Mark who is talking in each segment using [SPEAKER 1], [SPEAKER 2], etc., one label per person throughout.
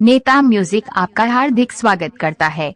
[SPEAKER 1] नेता म्यूजिक आपका हार्दिक स्वागत करता है।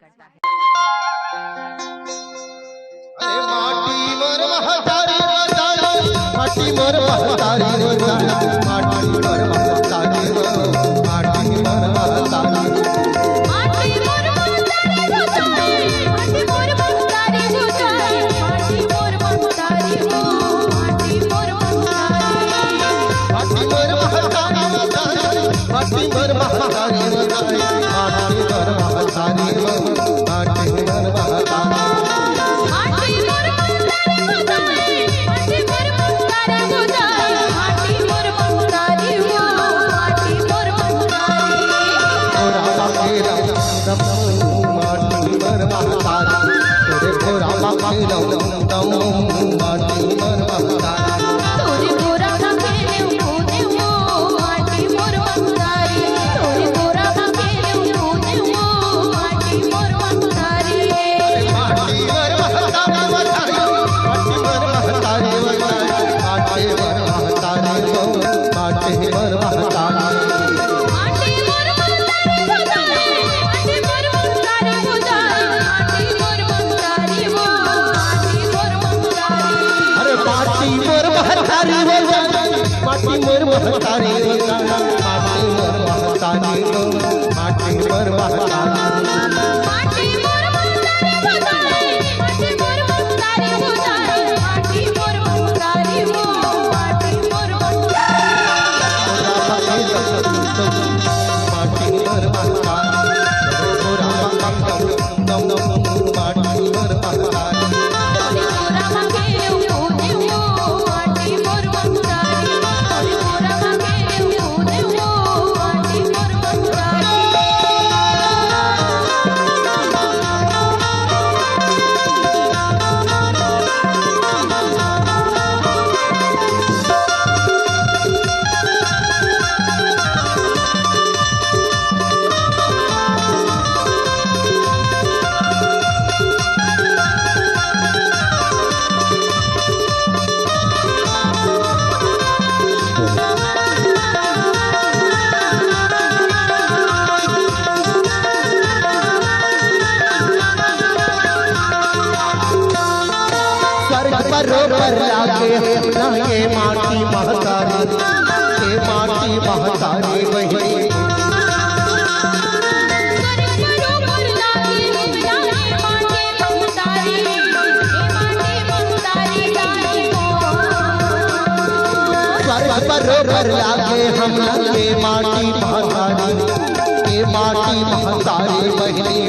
[SPEAKER 2] बरोबर लागे अपना ये माटी महतारी, ये माटी महतारी वही बरोबर लागे हम ये माटी महतारी, ये माटी महतारी वही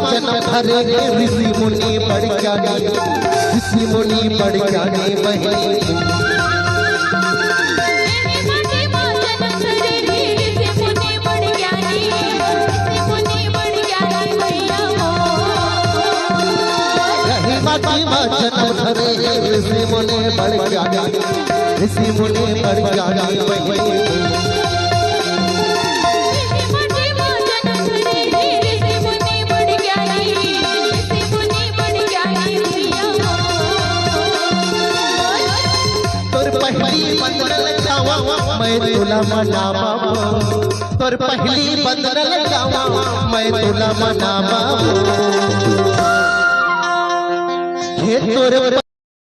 [SPEAKER 2] जन्म धरे ऋषि मुनि बढ़ ज्ञानी, ऋषि मुनि बढ़ ज्ञानी वही माटी में जन्म धरे ऋषि मुनि बड़ ज्ञानी ऋषि मुनि बड़ ज्ञानी बहनी पहली बंदर जावा मैं तुला मनावा तोर पहली बंदर जावा मैं तुला मनावा हे तोर